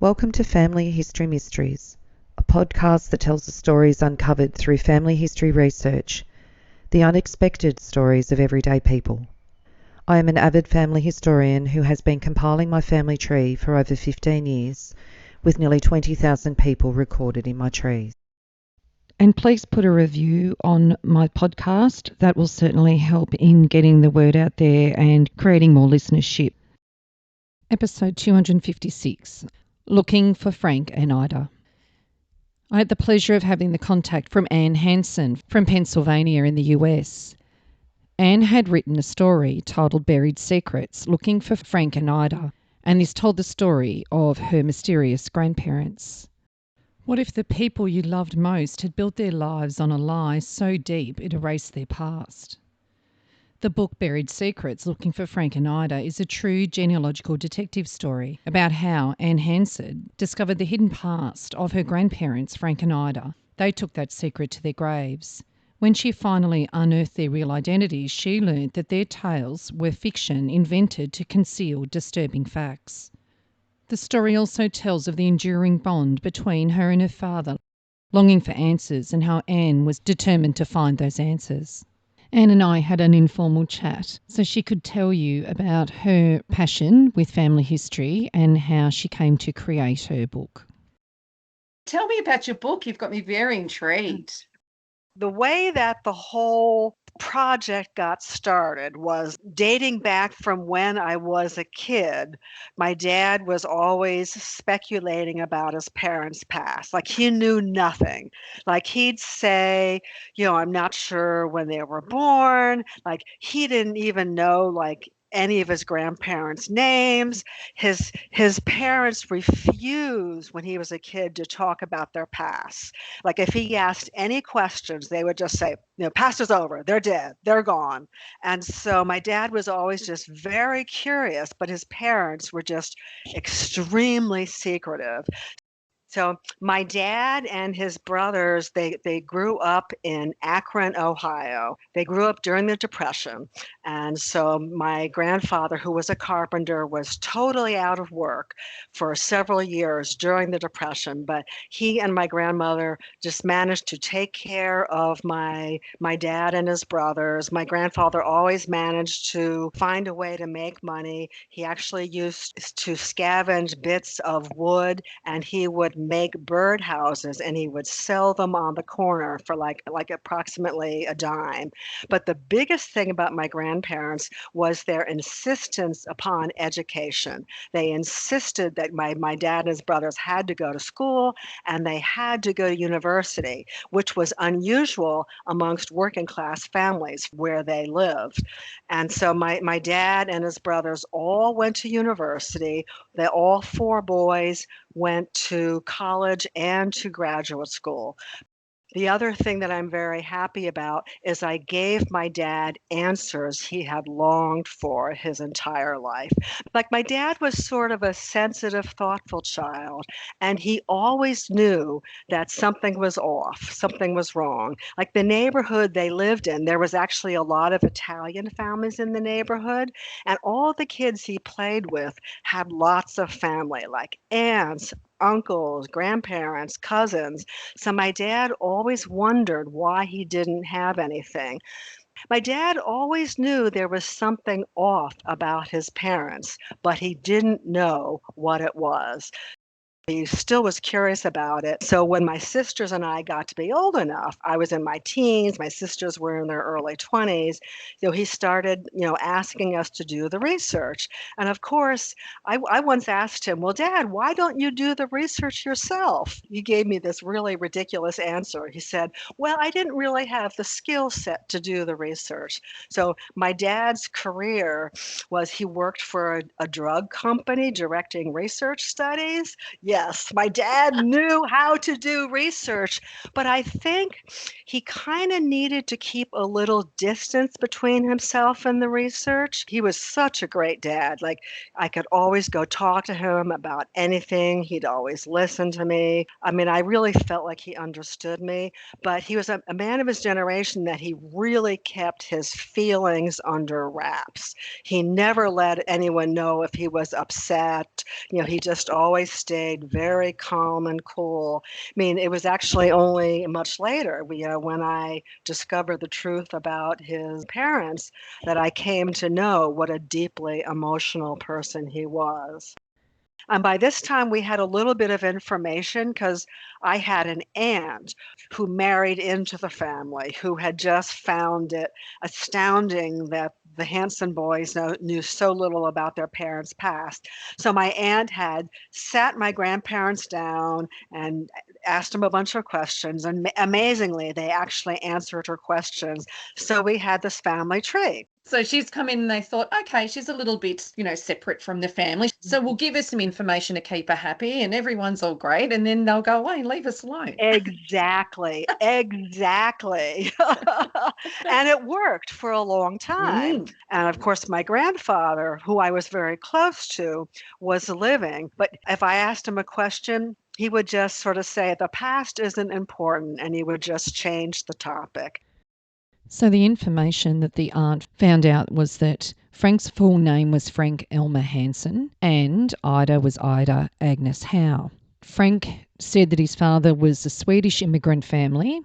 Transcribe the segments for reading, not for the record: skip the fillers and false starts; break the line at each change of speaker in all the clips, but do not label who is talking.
Welcome to Family History Mysteries, a podcast that tells the stories uncovered through family history research, the unexpected stories of everyday people. I am an avid family historian who has been compiling my family tree for over 15 years, with nearly 20,000 people recorded in my trees. And please put a review on my podcast. That will certainly help in getting the word out there and creating more listenership. Episode 256. Looking for Frank and Ida. I had the pleasure of having the contact from Anne Hanson from Pennsylvania in the US. Anne had written a story titled Buried Secrets, Looking for Frank and Ida, and this told the story of her mysterious grandparents. What if the people you loved most had built their lives on a lie so deep it erased their past? The book Buried Secrets, Looking for Frank and Ida is a true genealogical detective story about how Anne Hanson discovered the hidden past of her grandparents, Frank and Ida. They took that secret to their graves. When she finally unearthed their real identities, she learned that their tales were fiction invented to conceal disturbing facts. The story also tells of the enduring bond between her and her father, longing for answers, and how Anne was determined to find those answers. Anne and I had an informal chat so she could tell you about her passion with family history and how she came to create her book.
Tell me about your book. You've got me very intrigued.
The way that the whole project got started was dating back from when I was a kid. My dad was always speculating about his parents' past. Like he knew nothing. Like he'd say, I'm not sure when they were born. Like he didn't even know any of his grandparents' names. His parents refused when he was a kid to talk about their past. Like if he asked any questions, they would just say, past is over, they're dead, they're gone. And so my dad was always just very curious, but his parents were just extremely secretive. So my dad and his brothers, they grew up in Akron, Ohio. They grew up during the Depression. And so my grandfather, who was a carpenter, was totally out of work for several years during the Depression. But he and my grandmother just managed to take care of my dad and his brothers. My grandfather always managed to find a way to make money. He actually used to scavenge bits of wood, and he would make bird houses, and he would sell them on the corner for like approximately a dime. But the biggest thing about my grandparents was their insistence upon education. They insisted that my dad and his brothers had to go to school and they had to go to university, which was unusual amongst working class families where they lived. And so my dad and his brothers all went to university. They all four boys went to college and to graduate school. The other thing that I'm very happy about is I gave my dad answers he had longed for his entire life. Like my dad was sort of a sensitive, thoughtful child, and he always knew that something was off, something was wrong. Like the neighborhood they lived in, there was actually a lot of Italian families in the neighborhood, and all the kids he played with had lots of family, like aunts, uncles, grandparents, cousins. So my dad always wondered why he didn't have anything. My dad always knew there was something off about his parents, but he didn't know what it was. He still was curious about it. So when my sisters and I got to be old enough, I was in my teens, my sisters were in their early 20s, he started, asking us to do the research. And of course, I once asked him, well, Dad, why don't you do the research yourself? He gave me this really ridiculous answer. He said, well, I didn't really have the skill set to do the research. So my dad's career was he worked for a drug company directing research studies. Yes, my dad knew how to do research, but I think he kind of needed to keep a little distance between himself and the research. He was such a great dad. Like I could always go talk to him about anything. He'd always listen to me. I mean, I really felt like he understood me, but he was a man of his generation that he really kept his feelings under wraps. He never let anyone know if he was upset. He just always stayed very calm and cool. I mean, it was actually only much later, when I discovered the truth about his parents, that I came to know what a deeply emotional person he was. And by this time, we had a little bit of information because I had an aunt who married into the family who had just found it astounding that the Hanson boys knew so little about their parents' past. So my aunt had sat my grandparents down and asked them a bunch of questions. And amazingly, they actually answered her questions. So we had this family tree.
So she's come in and they thought, okay, she's a little bit, separate from the family. So we'll give her some information to keep her happy and everyone's all great. And then they'll go away and leave us alone.
Exactly. Exactly. And it worked for a long time. And of course, my grandfather, who I was very close to, was living. But if I asked him a question, he would just sort of say, the past isn't important, and he would just change the topic.
So the information that the aunt found out was that Frank's full name was Frank Elmer Hanson and Ida was Ida Agnes Howe. Frank said that his father was a Swedish immigrant family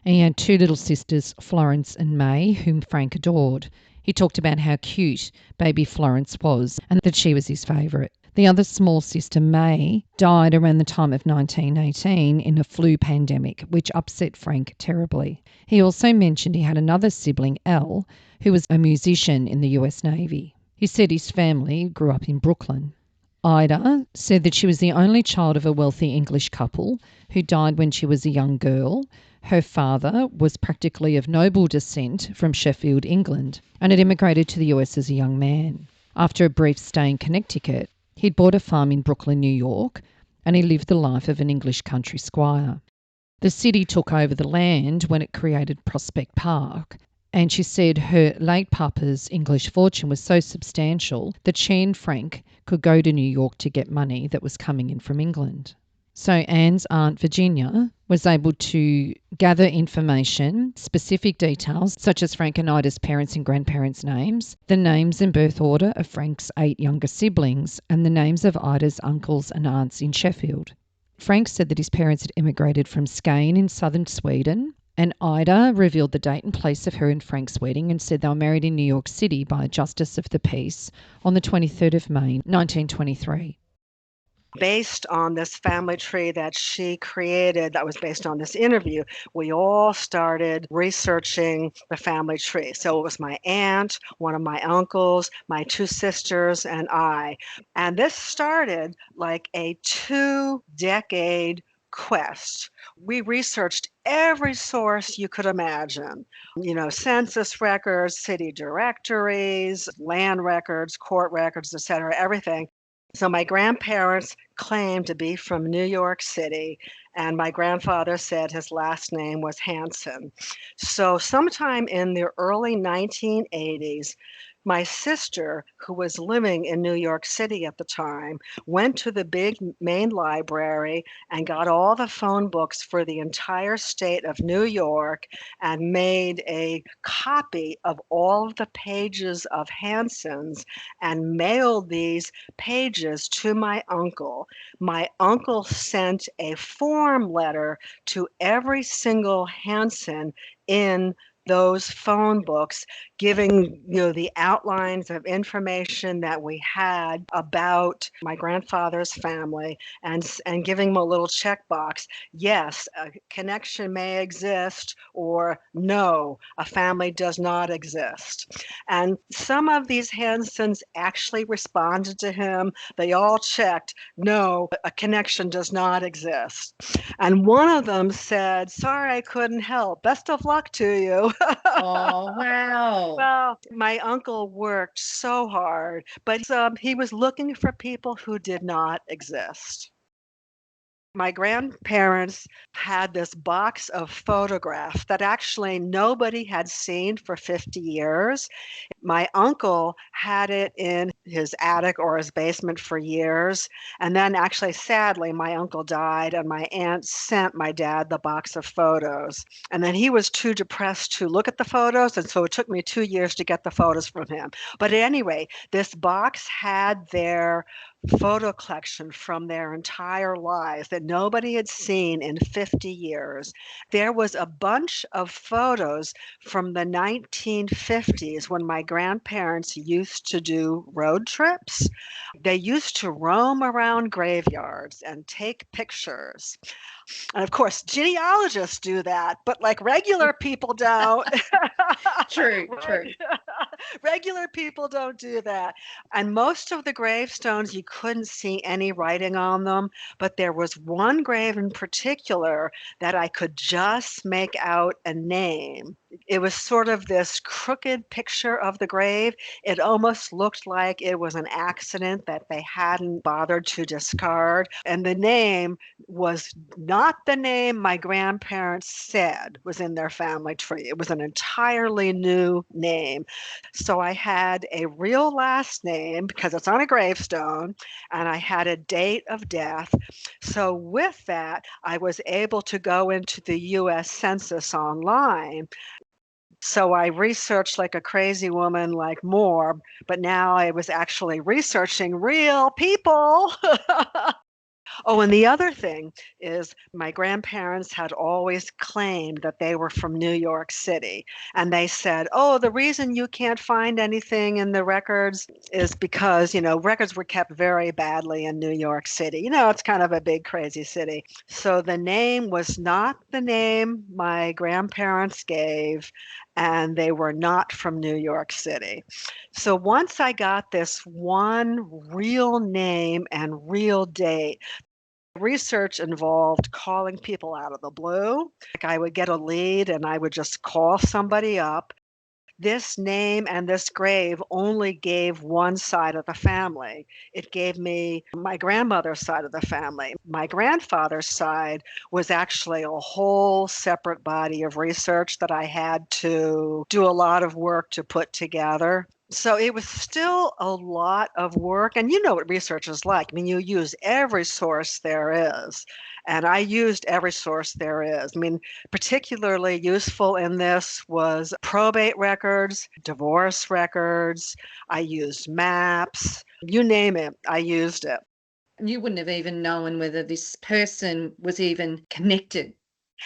and he had two little sisters, Florence and May, whom Frank adored. He talked about how cute baby Florence was and that she was his favourite. The other small sister, May, died around the time of 1918 in a flu pandemic, which upset Frank terribly. He also mentioned he had another sibling, Elle, who was a musician in the US Navy. He said his family grew up in Brooklyn. Ida said that she was the only child of a wealthy English couple who died when she was a young girl. Her father was practically of noble descent from Sheffield, England, and had immigrated to the US as a young man. After a brief stay in Connecticut, he'd bought a farm in Brooklyn, New York, and he lived the life of an English country squire. The city took over the land when it created Prospect Park, and she said her late papa's English fortune was so substantial that she and Frank could go to New York to get money that was coming in from England. So Anne's aunt Virginia was able to gather information, specific details, such as Frank and Ida's parents and grandparents' names, the names and birth order of Frank's 8 younger siblings, and the names of Ida's uncles and aunts in Sheffield. Frank said that his parents had immigrated from Skane in southern Sweden, and Ida revealed the date and place of her and Frank's wedding and said they were married in New York City by a Justice of the Peace on the 23rd of May, 1923.
Based on this family tree that she created, that was based on this interview, we all started researching the family tree. So it was my aunt, one of my uncles, my 2 sisters, and I. And this started like a 2-decade quest. We researched every source you could imagine, census records, city directories, land records, court records, etc., everything. So my grandparents claimed to be from New York City, and my grandfather said his last name was Hanson. So sometime in the early 1980s, my sister, who was living in New York City at the time, went to the big main library and got all the phone books for the entire state of New York and made a copy of all of the pages of Hanson's and mailed these pages to my uncle. My uncle sent a form letter to every single Hanson in those phone books, giving the outlines of information that we had about my grandfather's family, and giving them a little checkbox. Yes, a connection may exist, or no, a family does not exist. And some of these Hansons actually responded to him. They all checked, no, a connection does not exist. And one of them said, sorry, I couldn't help. Best of luck to you.
Oh, wow.
Well, my uncle worked so hard, but he was looking for people who did not exist. My grandparents had this box of photographs that actually nobody had seen for 50 years. My uncle had it in his attic or his basement for years. And then, actually, sadly, my uncle died, and my aunt sent my dad the box of photos. And then he was too depressed to look at the photos. And so it took me 2 years to get the photos from him. But anyway, this box had their photo collection from their entire lives that nobody had seen in 50 years. There was a bunch of photos from the 1950s when my grandparents used to do road trips. They used to roam around graveyards and take pictures. And of course, genealogists do that, but like regular people don't.
True,
Right?
true.
Regular people don't do that. And most of the gravestones, you couldn't see any writing on them, but there was one grave in particular that I could just make out a name. It was sort of this crooked picture of the grave. It almost looked like it was an accident that they hadn't bothered to discard. And the name was not the name my grandparents said was in their family tree. It was an entirely new name. So I had a real last name because it's on a gravestone, and I had a date of death. So with that, I was able to go into the US Census online. So I researched like a crazy woman, like more, but now I was actually researching real people. Oh, and the other thing is my grandparents had always claimed that they were from New York City. And they said, oh, the reason you can't find anything in the records is because, records were kept very badly in New York City. It's kind of a big, crazy city. So the name was not the name my grandparents gave, and they were not from New York City. So once I got this one real name and real date, research involved calling people out of the blue. Like I would get a lead and I would just call somebody up. This name and this grave only gave one side of the family. It gave me my grandmother's side of the family. My grandfather's side was actually a whole separate body of research that I had to do a lot of work to put together. So it was still a lot of work. And you know what research is like. I mean, you use every source there is. And I used every source there is. I mean, particularly useful in this was probate records, divorce records. I used maps, you name it, I used it.
You wouldn't have even known whether this person was even connected.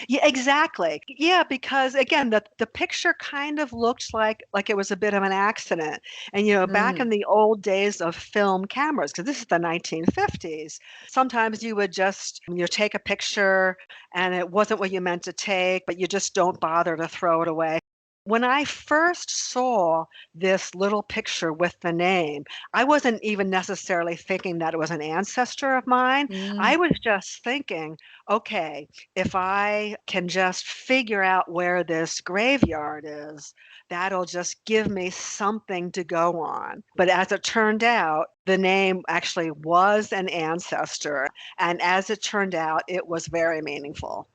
Yeah, exactly. Yeah, because again, the picture kind of looked like it was a bit of an accident. And back in
Mm.
the old days of film cameras, because this is the 1950s, sometimes you would just take a picture and it wasn't what you meant to take, but you just don't bother to throw it away. When I first saw this little picture with the name, I wasn't even necessarily thinking that it was an ancestor of mine. I
Mm.
was just thinking, okay, if I can just figure out where this graveyard is, that'll just give me something to go on. But as it turned out, the name actually was an ancestor. And as it turned out, it was very meaningful.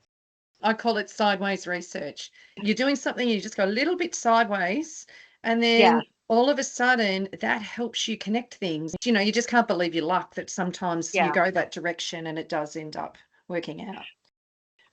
I call it sideways research. You're doing something, you just go a little bit sideways, and
Yeah,
then all of a sudden that helps you connect things. You just can't believe your luck that sometimes you
yeah.
go that direction and it does end up working out.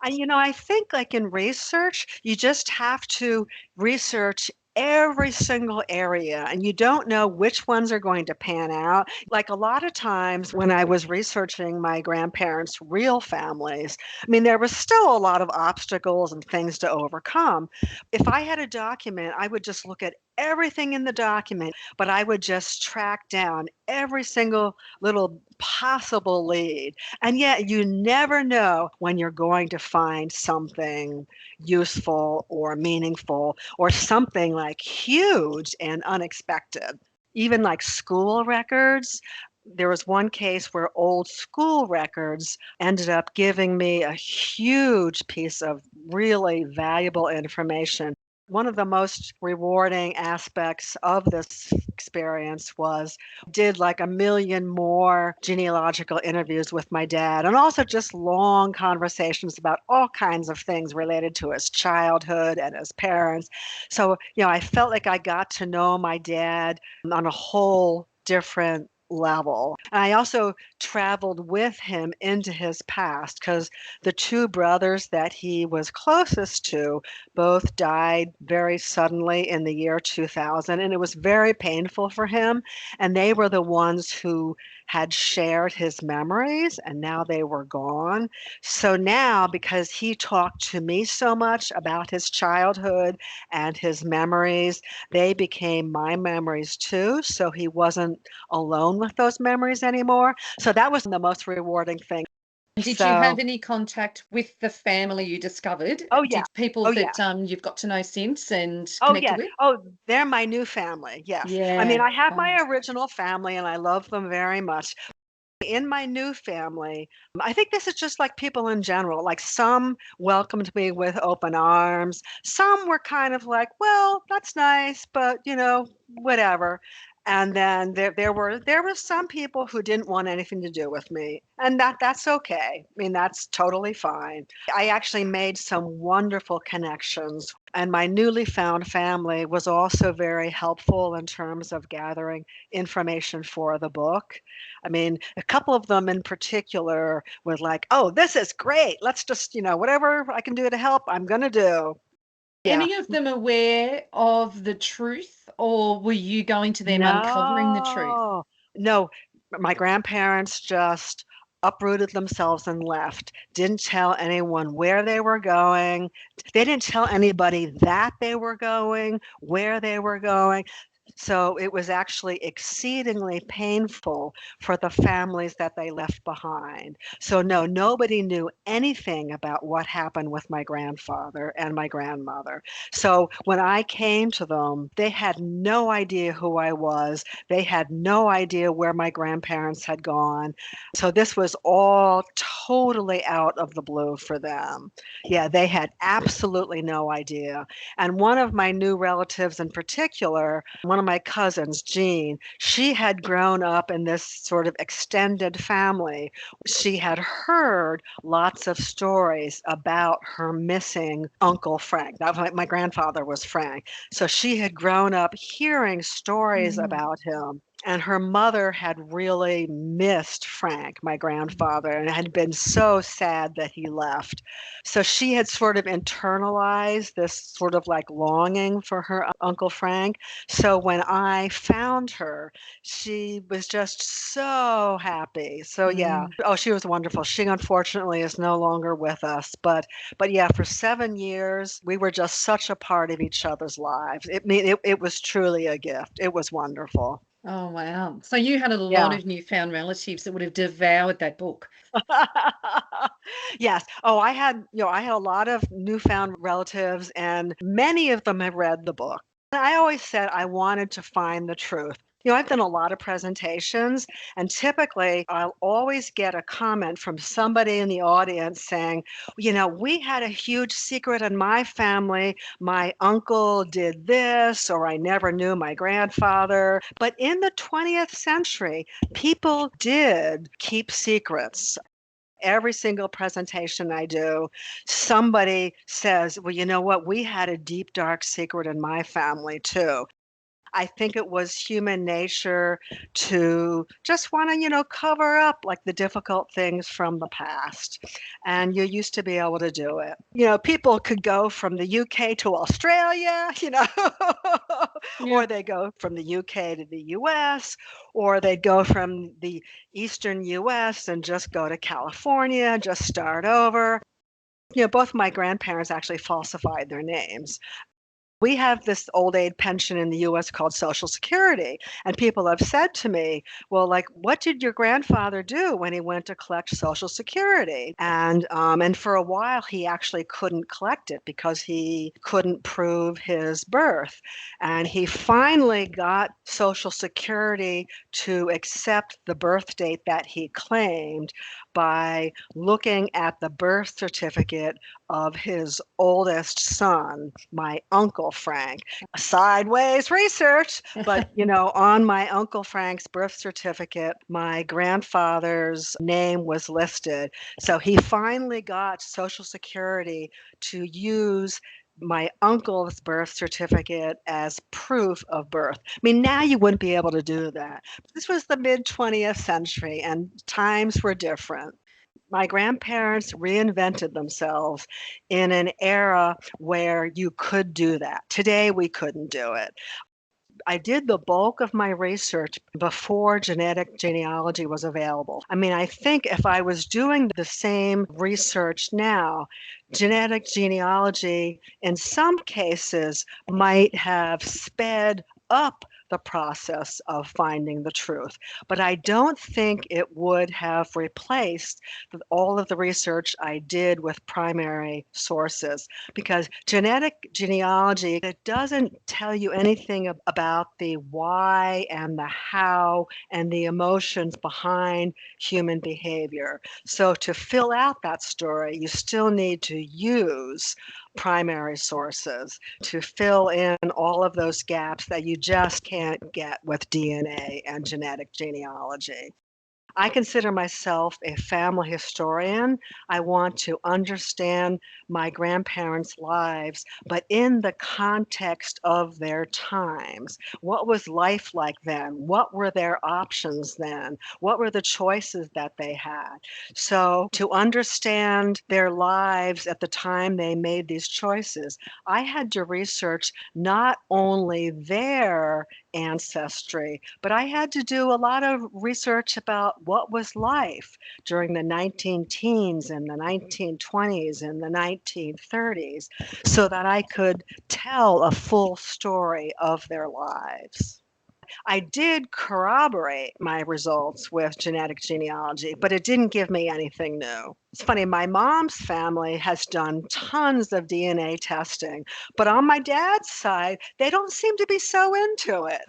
And I think like in research, you just have to research every single area and you don't know which ones are going to pan out. Like a lot of times when I was researching my grandparents' real families, I mean, there was still a lot of obstacles and things to overcome. If I had a document, I would just look at everything in the document, but I would just track down every single little possible lead. And yet you never know when you're going to find something useful or meaningful or something like huge and unexpected. Even like school records. There was one case where old school records ended up giving me a huge piece of really valuable information. One of the most rewarding aspects of this experience was did like a million more genealogical interviews with my dad, and also just long conversations about all kinds of things related to his childhood and his parents. So, I felt like I got to know my dad on a whole different level. And I also traveled with him into his past because the two brothers that he was closest to both died very suddenly in the year 2000, and it was very painful for him. And they were the ones who had shared his memories, and now they were gone. So now, because he talked to me so much about his childhood and his memories, they became my memories too. So he wasn't alone with those memories anymore. So that was the most rewarding thing.
Did you
So,
have any contact with the family you discovered?
oh yeah,
Did people
oh yeah.
that you've got to know since and
Oh,
connected
yeah.
with?
Oh, they're my new family. Yes. I mean,
Yeah.
I have
Oh.
my original family and I love them very much. In my new family, I think this is just like people in general. Like some welcomed me with open arms. Some were kind of like, well, that's nice, but whatever. And then there were some people who didn't want anything to do with me, and that's okay. I mean, that's totally fine. I actually made some wonderful connections, and my newly found family was also very helpful in terms of gathering information for the book. I mean, a couple of them in particular were like, "Oh, this is great. Let's just, whatever I can do to help, I'm gonna do." Yeah.
Any of them aware of the truth, or were you going to them uncovering the truth?
No. No, my grandparents just uprooted themselves and left. Didn't tell anyone where they were going. They didn't tell anybody that they were going, where they were going. So it was actually exceedingly painful for the families that they left behind. So no, nobody knew anything about what happened with my grandfather and my grandmother. So when I came to them, they had no idea who I was. They had no idea where my grandparents had gone. So this was all totally out of the blue for them. Yeah, they had absolutely no idea. And one of my new relatives in particular, one of my cousins, Jean, she had grown up in this sort of extended family. She had heard lots of stories about her missing Uncle Frank. Now, my grandfather was Frank. So she had grown up hearing stories
Mm.
about him. And her mother had really missed Frank, my grandfather, and had been so sad that he left. So she had sort of internalized this sort of like longing for her Uncle Frank. So when I found her, she was just so happy. So yeah.
Mm.
Oh, she was wonderful. She unfortunately is no longer with us, but yeah, for 7 years we were just such a part of each other's lives. It was truly a gift. It was wonderful.
Oh, wow. So you had a lot
Yeah.
of newfound relatives that would have devoured that book.
Yes. Oh, I had a lot of newfound relatives, and many of them have read the book. And I always said I wanted to find the truth. I've done a lot of presentations, and typically I'll always get a comment from somebody in the audience saying, we had a huge secret in my family. My uncle did this, or I never knew my grandfather. But in the 20th century, people did keep secrets. Every single presentation I do, somebody says, well, you know what? We had a deep, dark secret in my family too. I think it was human nature to just want to, cover up like the difficult things from the past. And you used to be able to do it. People could go from the UK to Australia,
Yeah.
or they go from the UK to the US, or they'd go from the Eastern US and just go to California and just start over. Both my grandparents actually falsified their names. We have this old age pension in the US called Social Security. And people have said to me, well, like, what did your grandfather do when he went to collect Social Security? And for a while, he actually couldn't collect it because he couldn't prove his birth. And he finally got Social Security to accept the birth date that he claimed by looking at the birth certificate of his oldest son, my Uncle Frank. Sideways research, but on my Uncle Frank's birth certificate, my grandfather's name was listed. So he finally got Social Security to use my uncle's birth certificate as proof of birth. I mean, now you wouldn't be able to do that. This was the mid 20th century and times were different. My grandparents reinvented themselves in an era where you could do that. Today, we couldn't do it. I did the bulk of my research before genetic genealogy was available. I mean, I think if I was doing the same research now, genetic genealogy in some cases might have sped up the process of finding the truth. But I don't think it would have replaced all of the research I did with primary sources, because genetic genealogy, it doesn't tell you anything about the why and the how and the emotions behind human behavior. So to fill out that story, you still need to use primary sources to fill in all of those gaps that you just can't get with DNA and genetic genealogy. I consider myself a family historian. I want to understand my grandparents' lives, but in the context of their times. What was life like then? What were their options then? What were the choices that they had? So, to understand their lives at the time they made these choices, I had to research not only their ancestry, but I had to do a lot of research about what was life during the 19 teens and the 1920s and the 1930s so that I could tell a full story of their lives. I did corroborate my results with genetic genealogy, but it didn't give me anything new. It's funny, my mom's family has done tons of DNA testing, but on my dad's side, they don't seem to be so into it.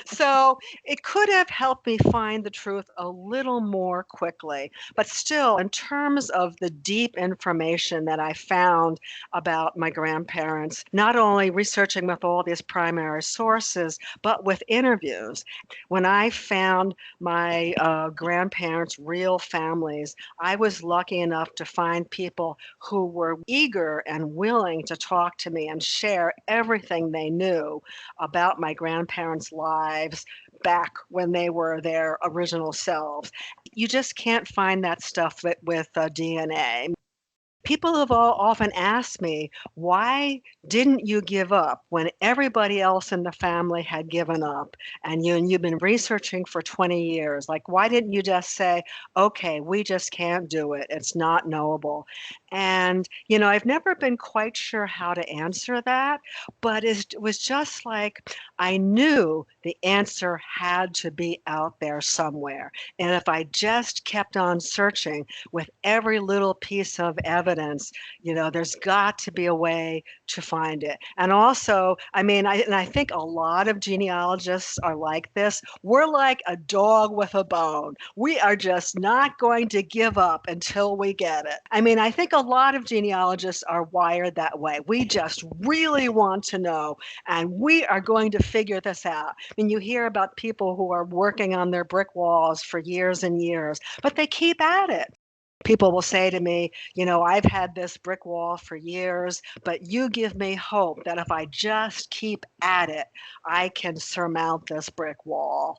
So it could have helped me find the truth a little more quickly. But still, in terms of the deep information that I found about my grandparents, not only researching with all these primary sources, but with interviews. When I found my grandparents' real families, I was lucky enough to find people who were eager and willing to talk to me and share everything they knew about my grandparents' lives back when they were their original selves. You just can't find that stuff with DNA. People have often asked me, why didn't you give up when everybody else in the family had given up and you've been researching for 20 years? Like, why didn't you just say, okay, we just can't do it. It's not knowable. And, I've never been quite sure how to answer that, but it was just like I knew the answer had to be out there somewhere. And if I just kept on searching with every little piece of evidence, there's got to be a way to find it. And also, I think a lot of genealogists are like this. We're like a dog with a bone. We are just not going to give up until we get it. I think a lot of genealogists are wired that way. We just really want to know, and we are going to figure this out. You hear about people who are working on their brick walls for years and years, but they keep at it. People will say to me, I've had this brick wall for years, but you give me hope that if I just keep at it, I can surmount this brick wall.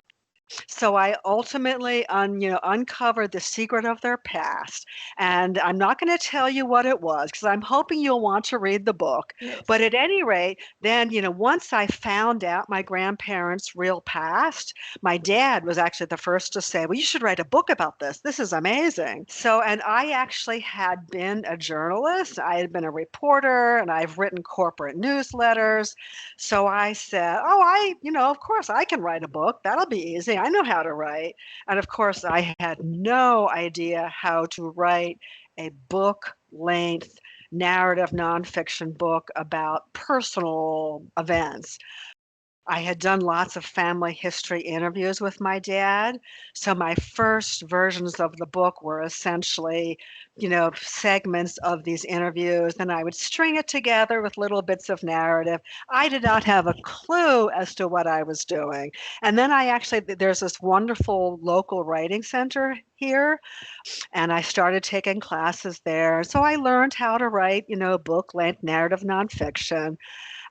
So I ultimately uncovered the secret of their past. And I'm not going to tell you what it was because I'm hoping you'll want to read the book.
Yes.
But at any rate, then, once I found out my grandparents' real past, my dad was actually the first to say, well, you should write a book about this. This is amazing. So, and I actually had been a journalist. I had been a reporter and I've written corporate newsletters. So I said, of course I can write a book. That'll be easy. I know how to write. And of course, I had no idea how to write a book-length narrative nonfiction book about personal events. I had done lots of family history interviews with my dad. So my first versions of the book were essentially, segments of these interviews, and I would string it together with little bits of narrative. I did not have a clue as to what I was doing. And then there's this wonderful local writing center here, and I started taking classes there. So I learned how to write, book length narrative nonfiction.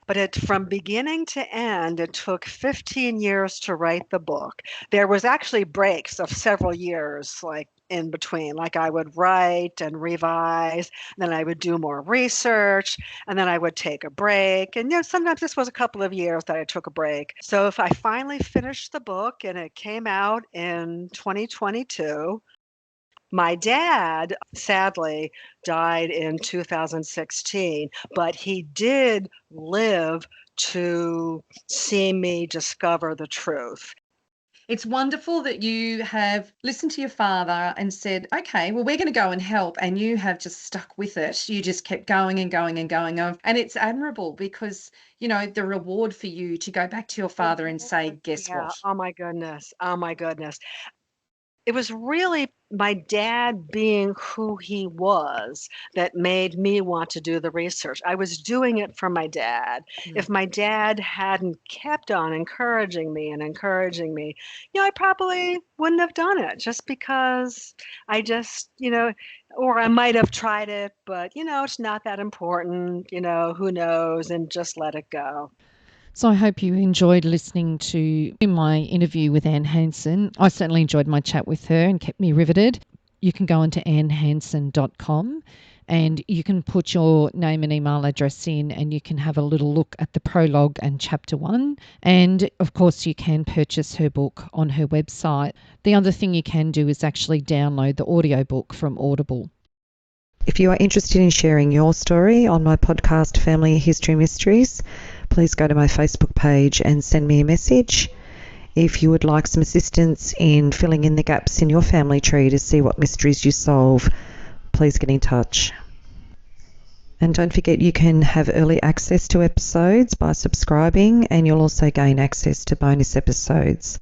But from beginning to end, it took 15 years to write the book. There was actually breaks of several years, like in between. Like I would write and revise, then I would do more research, and then I would take a break. And sometimes this was a couple of years that I took a break. So if I finally finished the book and it came out in 2022, my dad, sadly, died in 2016, but he did live to see me discover the truth.
It's wonderful that you have listened to your father and said, okay, well, we're going to go and help. And you have just stuck with it. You just kept going and going and going. And it's admirable because, the reward for you to go back to your father and say, guess what?
Oh my goodness. Oh my goodness. It was really my dad being who he was that made me want to do the research. I was doing it for my dad. If my dad hadn't kept on encouraging me, I probably wouldn't have done it just because I just, or I might have tried it, but, it's not that important, who knows, and just let it go.
So I hope you enjoyed listening to my interview with Anne Hanson. I certainly enjoyed my chat with her and kept me riveted. You can go onto annehanson.com and you can put your name and email address in and you can have a little look at the prologue and chapter 1. And of course you can purchase her book on her website. The other thing you can do is actually download the audiobook from Audible.
If you are interested in sharing your story on my podcast, Family History Mysteries, please go to my Facebook page and send me a message. If you would like some assistance in filling in the gaps in your family tree to see what mysteries you solve, please get in touch. And don't forget you can have early access to episodes by subscribing, and you'll also gain access to bonus episodes.